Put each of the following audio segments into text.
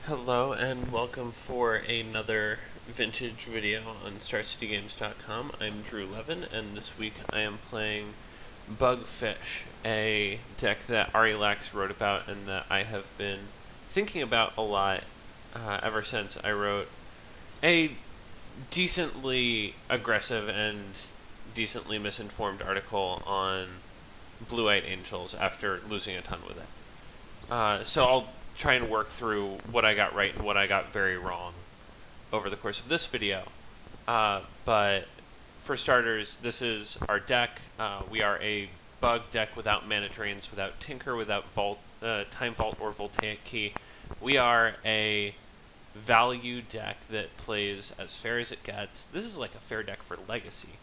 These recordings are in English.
Hello and welcome for another vintage video on StarCityGames.com. I'm Drew Levin, and this week I am playing Bugfish, a deck that Ari Lax wrote about and that I have been thinking about a lot ever since I wrote a decently aggressive and decently misinformed article on Blue-Eyed Angels after losing a ton with it. So I'll try and work through what I got right and what I got very wrong over the course of this video. But for starters, this is our deck. We are a bug deck without mana drains, without Tinker, without Time Vault or Voltaic Key. We are a value deck that plays as fair as it gets. This is like a fair deck for Legacy.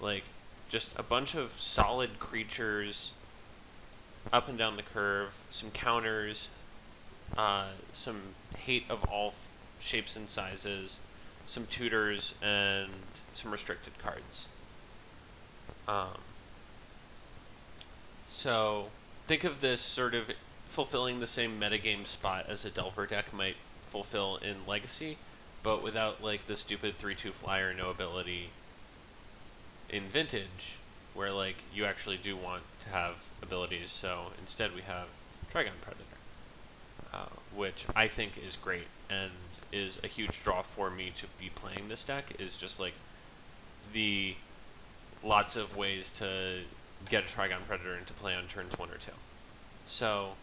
Like, just a bunch of solid creatures up and down the curve, some counters, some hate of all shapes and sizes, some tutors, and some restricted cards. So think of this sort of fulfilling the same metagame spot as a Delver deck might fulfill in Legacy, but without like the stupid 3/2 flyer no ability in Vintage, where like you actually do want to have abilities. So instead we have Trigon Predator, which I think is great and is a huge draw for me to be playing this deck. Is just like the lots of ways to get a Trigon Predator into play on turns 1 or 2. So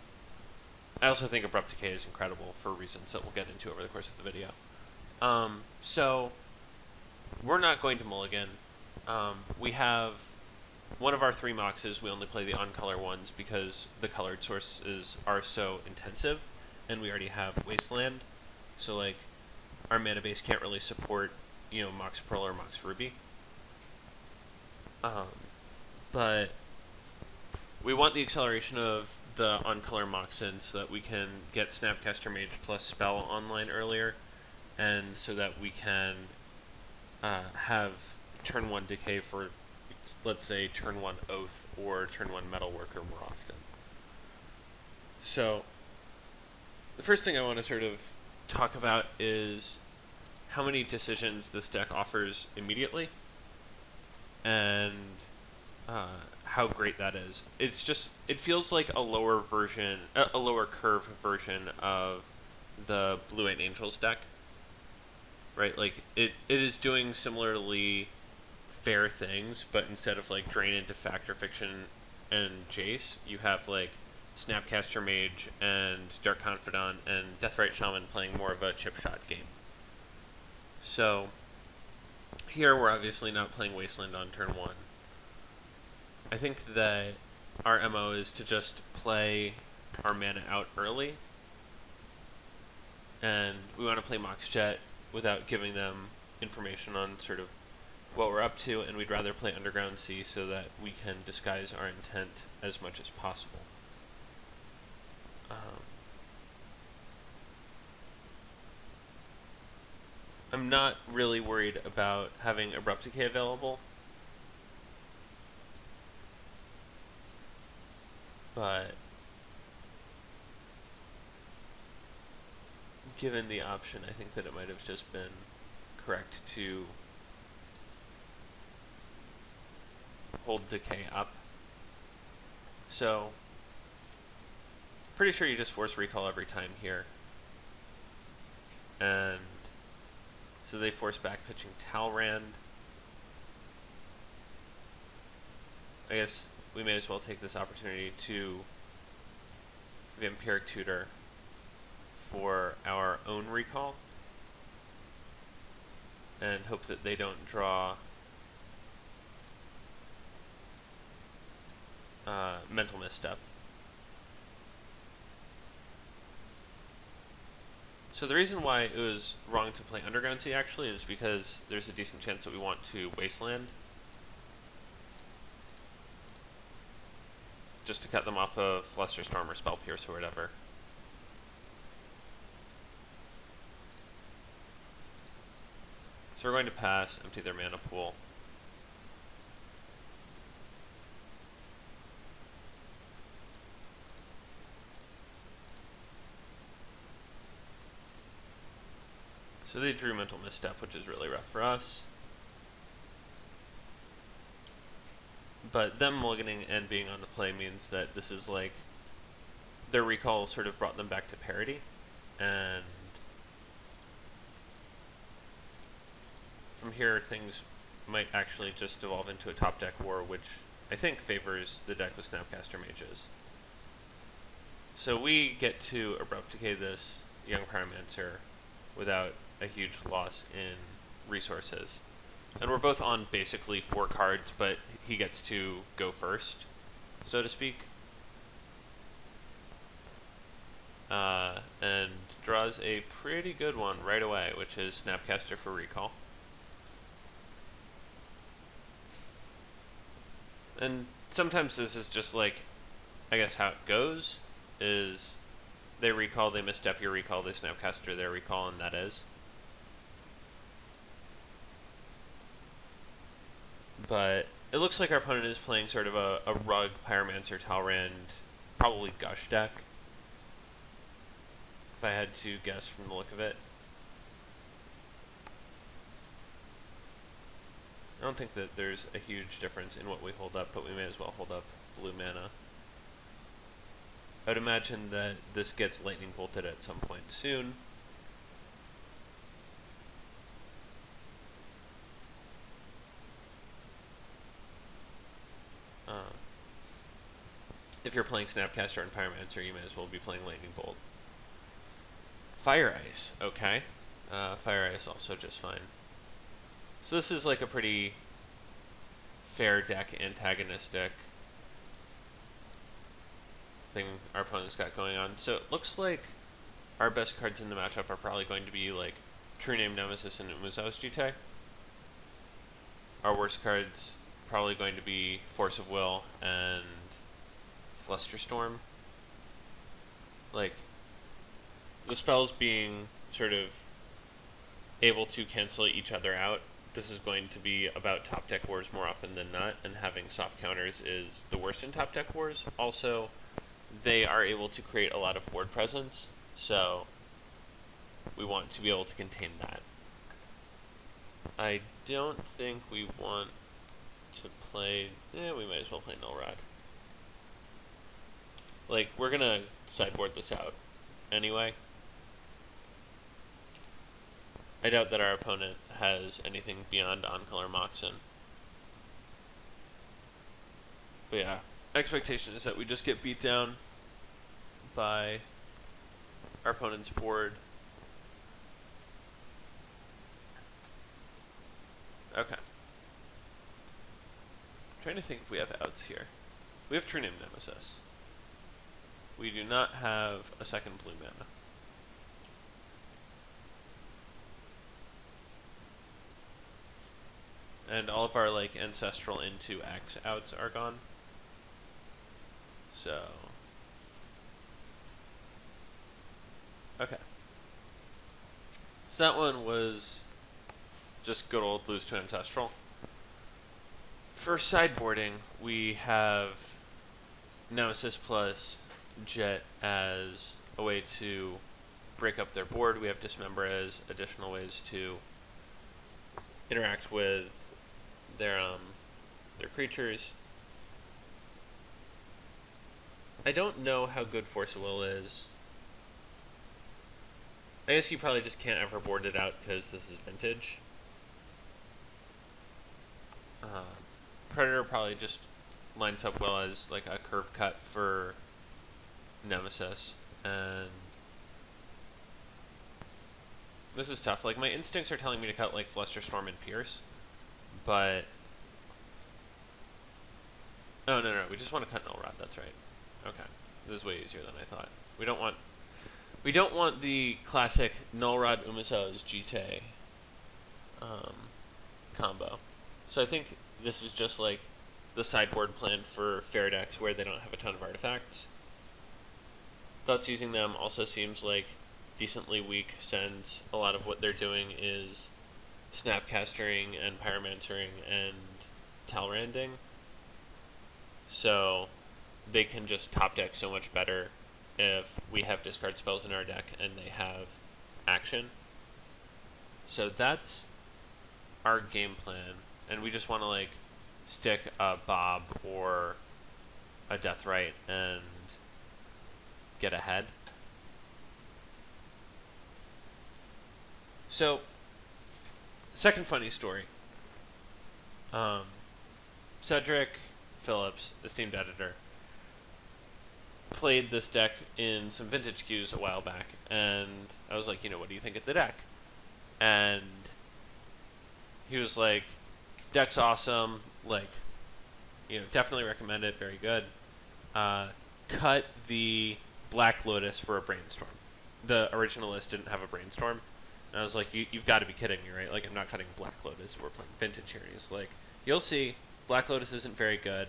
I also think Abrupt Decay is incredible for reasons that we'll get into over the course of the video. So we're not going to mulligan. We have one of our 3 moxes. We only play the on-color ones because the colored sources are so intensive, and we already have Wasteland, so like our mana base can't really support, you know, Mox Pearl or Mox Ruby. But we want the acceleration of the on-color mox in so that we can get Snapcaster Mage plus Spell online earlier, and so that we can have turn 1 Decay for, let's say, turn 1 Oath or turn 1 Metalworker more often. So the first thing I want to sort of talk about is how many decisions this deck offers immediately, and how great that is. It's just, it feels like a lower version, a lower curve version of the Blue-Eyed Angels deck, right? Like, it is doing similarly fair things, but instead of like Drain into Factor Fiction and Jace, you have like Snapcaster Mage and Dark Confidant and Deathrite Shaman playing more of a chip shot game. So here we're obviously not playing Wasteland on turn 1. I think that our MO is to just play our mana out early, and we want to play Mox Jet without giving them information on sort of what we're up to, and we'd rather play Underground Sea so that we can disguise our intent as much as possible. I'm not really worried about having Abrupt Decay available, but given the option, I think that it might have just been correct to hold Decay up. So pretty sure you just force recall every time here, and so they force back pitching Talrand. I guess we may as well take this opportunity to Vampiric Tutor for our own recall, and hope that they don't draw Mental Misstep. So the reason why it was wrong to play Underground Sea actually is because there's a decent chance that we want to Wasteland, just to cut them off of Flusterstorm or Spell Pierce or whatever. So we're going to pass, empty their mana pool. So they drew Mental Misstep, which is really rough for us. But them mulliganing and being on the play means that this is like, their recall sort of brought them back to parity, and from here things might actually just devolve into a top deck war, which I think favors the deck with Snapcaster Mages. So we get to Abrupt Decay this Young Pyromancer without a huge loss in resources. And we're both on basically 4 cards, but he gets to go first, so to speak. And draws a pretty good one right away, which is Snapcaster for recall. And sometimes this is just like, I guess how it goes, is they recall, they misstep your recall, they Snapcaster their recall, and that is. But it looks like our opponent is playing sort of a Rug, Pyromancer, Talrand, probably Gush deck, if I had to guess from the look of it. I don't think that there's a huge difference in what we hold up, but we may as well hold up blue mana. I would imagine that this gets lightning bolted at some point soon. If you're playing Snapcaster and Pyromancer, you may as well be playing Lightning Bolt. Fire Ice, okay. Fire Ice also just fine. So this is like a pretty fair deck, antagonistic thing our opponent's got going on. So it looks like our best cards in the matchup are probably going to be like True Name Nemesis and Umuzawa's Jite. Our worst cards probably going to be Force of Will and Flusterstorm. Like, the spells being sort of able to cancel each other out, this is going to be about top deck wars more often than not, and having soft counters is the worst in top deck wars. Also, they are able to create a lot of board presence, so we want to be able to contain that. I don't think we want to play... we might as well play Null Rod. Like, we're gonna sideboard this out anyway. I doubt that our opponent has anything beyond On-Color Moxen. But yeah, expectation is that we just get beat down by our opponent's board. Okay. I'm trying to think if we have outs here. We have True Name Nemesis. We do not have a second blue mana. And all of our like ancestral into X outs are gone. So okay. So that one was just good old lose to ancestral. For sideboarding, we have Nemesis plus Jet as a way to break up their board. We have Dismember as additional ways to interact with their creatures. I don't know how good Force of Will is. I guess you probably just can't ever board it out because this is vintage. Predator probably just lines up well as like a curve cut for Nemesis, and this is tough. Like, my instincts are telling me to cut like Flusterstorm and Pierce, but oh no, we just want to cut Null Rod. That's right. Okay, this is way easier than I thought. We don't want the classic Null Rod Umuzawa's Jite combo. So I think this is just like the sideboard plan for fair decks where they don't have a ton of artifacts. Thoughts using them also seems like decently weak, since a lot of what they're doing is Snapcastering and Pyromancering and Talranding. So they can just top deck so much better if we have discard spells in our deck and they have action. So that's our game plan, and we just want to like stick a Bob or a Deathrite and get ahead. So, second funny story. Cedric Phillips, esteemed editor, played this deck in some vintage queues a while back, and I was like, what do you think of the deck? And he was like, deck's awesome, like, definitely recommend it, very good. Cut the Black Lotus for a Brainstorm. The original list didn't have a Brainstorm. And I was like, you've got to be kidding me, right? Like, I'm not cutting Black Lotus. We're playing Vintage here. And he's like, you'll see. Black Lotus isn't very good.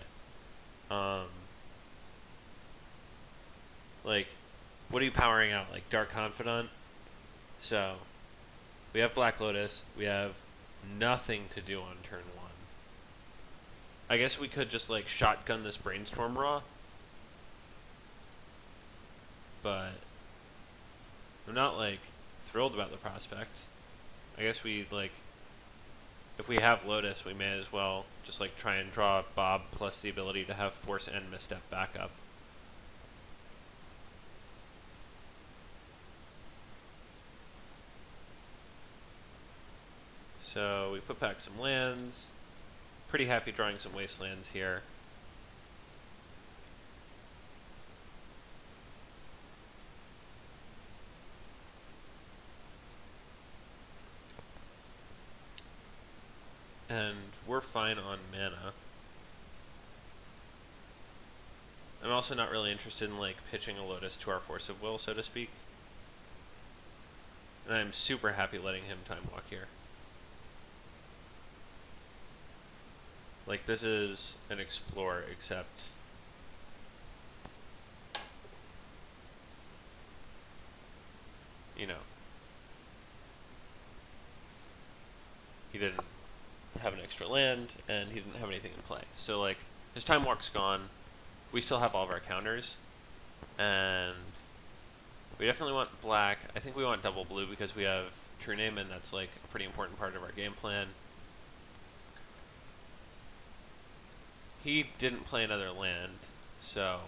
Like, what are you powering out? Like, Dark Confidant? So, we have Black Lotus. We have nothing to do on turn 1. I guess we could just, like, shotgun this Brainstorm raw. But I'm not, like, thrilled about the prospect. I guess we, like, if we have Lotus, we may as well just, like, try and draw Bob plus the ability to have Force and Misstep backup. So we put back some lands. Pretty happy drawing some Wastelands here. And we're fine on mana. I'm also not really interested in, like, pitching a Lotus to our Force of Will, so to speak. And I'm super happy letting him Time Walk here. Like, this is an Explore, except he didn't have an extra land, and he didn't have anything in play. So, like, his Time Walk's gone. We still have all of our counters, and we definitely want black. I think we want double blue because we have True Name, and that's, like, a pretty important part of our game plan. He didn't play another land, so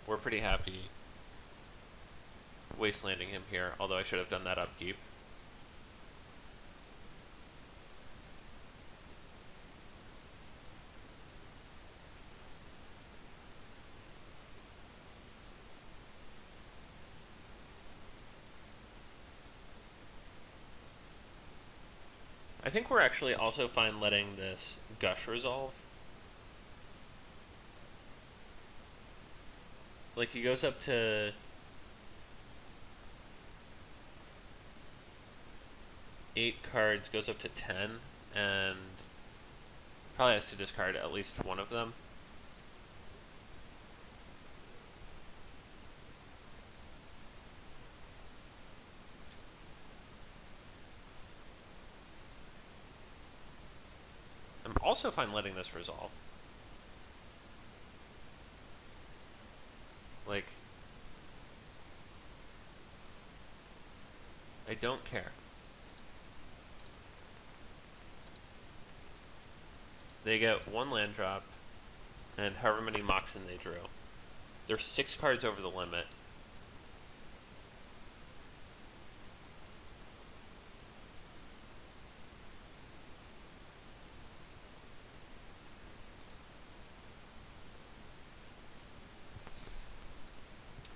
we're pretty happy wastelanding him here, although I should have done that upkeep. I think we're actually also fine letting this Gush resolve. Like, he goes up to 8 cards, goes up to 10, and probably has to discard at least one of them. I'm also fine letting this resolve. Like, I don't care. They get 1 land drop, and however many Moxen they drew. They're 6 cards over the limit.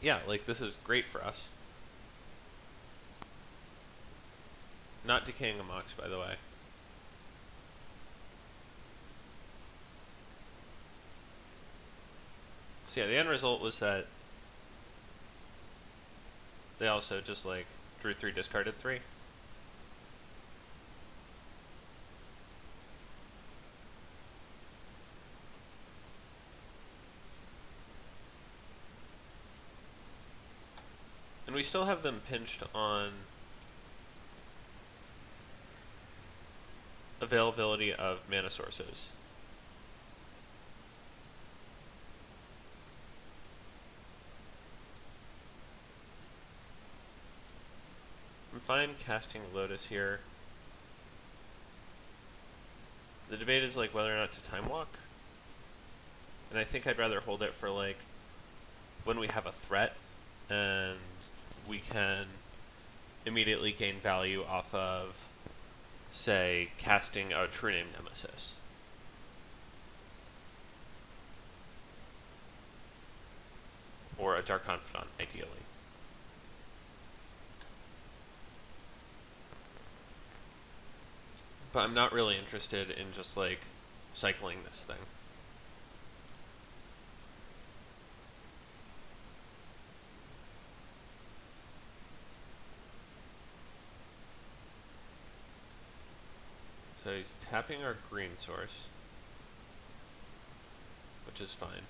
Yeah, like, this is great for us. Not decaying a Mox, by the way. So yeah, the end result was that they also just, like, drew 3, discarded 3. And we still have them pinched on availability of mana sources. I'm fine casting Lotus here. The debate is like whether or not to time walk. And I think I'd rather hold it for like when we have a threat and we can immediately gain value off of, say, casting a True Name Nemesis. Or a Dark Confidant, ideally. But I'm not really interested in just, like, cycling this thing. So he's tapping our green source, which is fine.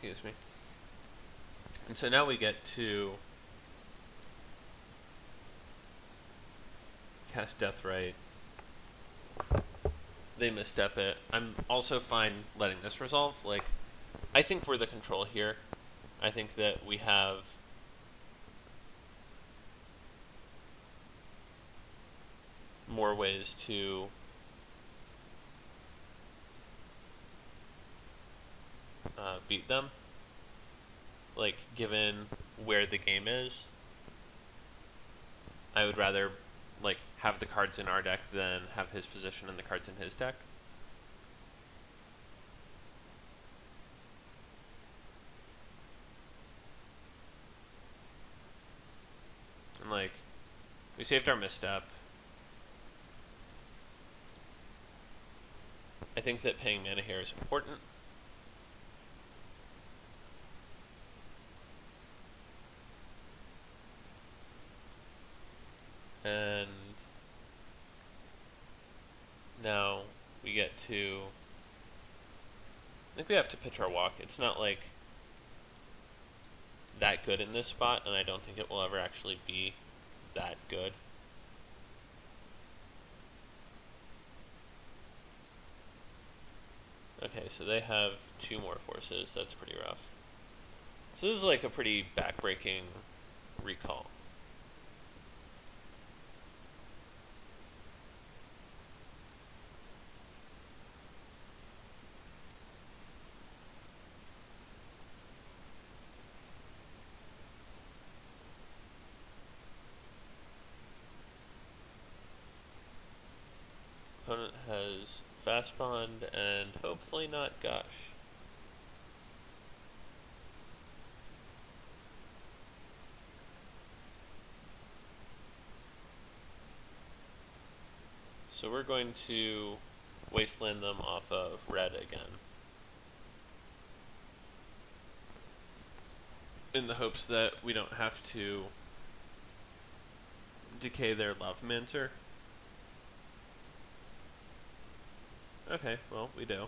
Excuse me. And so now we get to cast Deathrite. They misstep it. I'm also fine letting this resolve. Like, I think we're the control here. I think that we have more ways to beat them. Like, given where the game is, I would rather like have the cards in our deck than have his position and the cards in his deck. And like, we saved our misstep. I think that paying mana here is important. And now we get to, I think we have to pitch our walk. It's not like that good in this spot, and I don't think it will ever actually be that good. Okay, so they have 2 more forces. That's pretty rough. So this is like a pretty backbreaking recall. Opponent has Fast Bond and hopefully not Gush. So we're going to Wasteland them off of red again, in the hopes that we don't have to decay their Lovemancer. Okay, well, we do.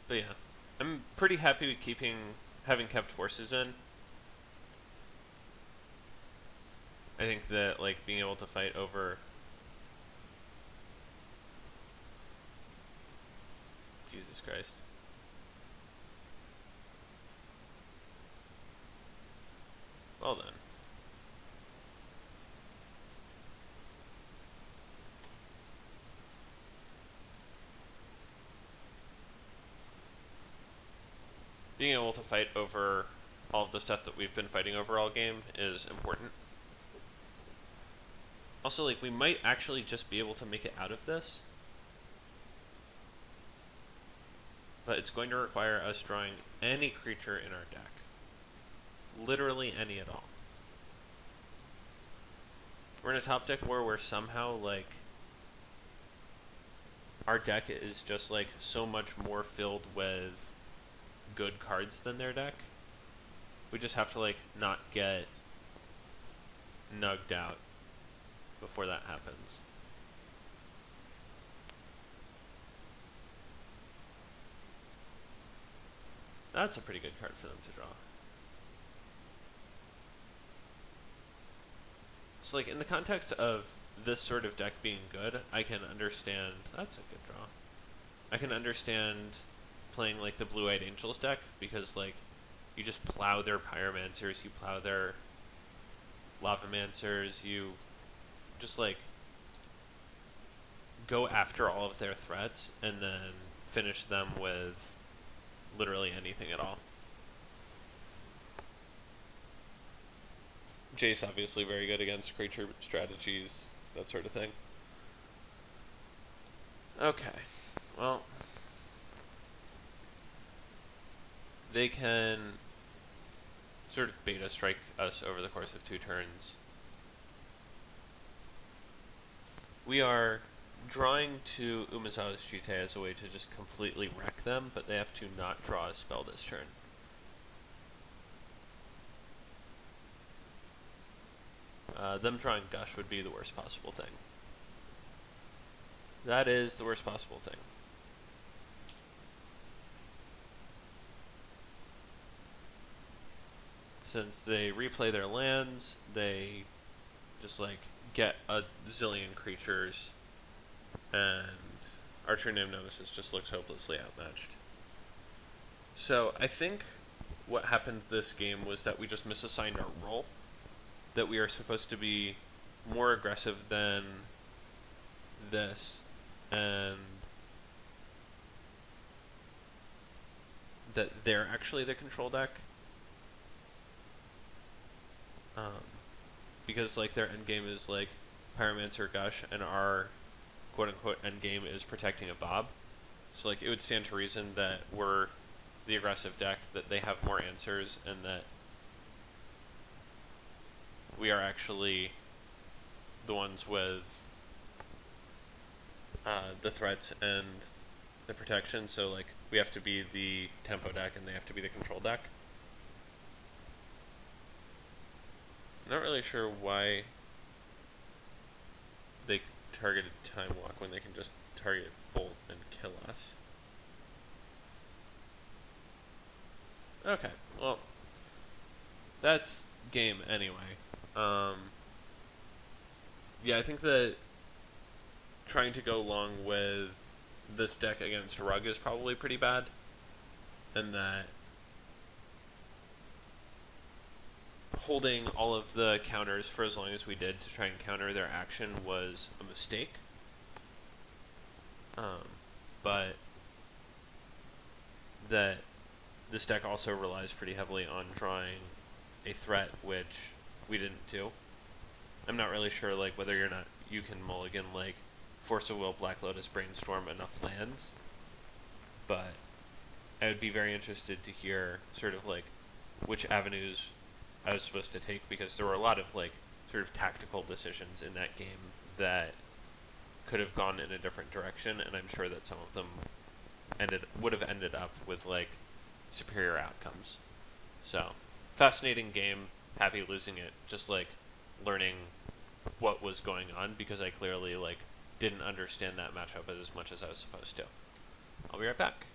But yeah, I'm pretty happy with having kept forces in. I think that, like, being able to fight over... Jesus Christ. Well then. Being able to fight over all of the stuff that we've been fighting over all game is important. Also, like, we might actually just be able to make it out of this. But it's going to require us drawing any creature in our deck. Literally any at all. We're in a top deck where we're somehow, like... Our deck is just, like, so much more filled with good cards than their deck. We just have to, like, not get nugged out before that happens. That's a pretty good card for them to draw. So, like, in the context of this sort of deck being good, I can understand... That's a good draw. I can understand playing, like, the Blue-Eyed Angels deck, because, like, you just plow their Pyromancers, you plow their Lavamancers, you just, like, go after all of their threats, and then finish them with literally anything at all. Jace obviously very good against creature strategies, that sort of thing. Okay, well, they can sort of beta strike us over the course of 2 turns. We are drawing to Umezawa's Chite as a way to just completely wreck them, but they have to not draw a spell this turn. Them drawing Gush would be the worst possible thing. That is the worst possible thing. Since they replay their lands, they just, like, get a zillion creatures, and Archer Named Nemesis just looks hopelessly outmatched. So I think what happened this game was that we just misassigned our role. That we are supposed to be more aggressive than this, and that they're actually the control deck. Because, like, their endgame is, like, Pyromancer Gush, and our quote-unquote endgame is protecting a Bob. So, like, it would stand to reason that we're the aggressive deck, that they have more answers, and that we are actually the ones with the threats and the protection. So, like, we have to be the tempo deck, and they have to be the control deck. I'm not really sure why they targeted Time Walk when they can just target Bolt and kill us. Okay, well, that's game anyway. Yeah, I think that trying to go long with this deck against Rug is probably pretty bad, and that holding all of the counters for as long as we did to try and counter their action was a mistake. But that this deck also relies pretty heavily on drawing a threat, which we didn't do. I'm not really sure, like, whether or not you can mulligan, like, Force of Will, Black Lotus, Brainstorm enough lands, but I would be very interested to hear sort of, like, which avenues I was supposed to take, because there were a lot of, like, sort of tactical decisions in that game that could have gone in a different direction, and I'm sure that some of them would have ended up with, like, superior outcomes. So, fascinating game, happy losing it, just, like, learning what was going on, because I clearly, like, didn't understand that matchup as much as I was supposed to. I'll be right back.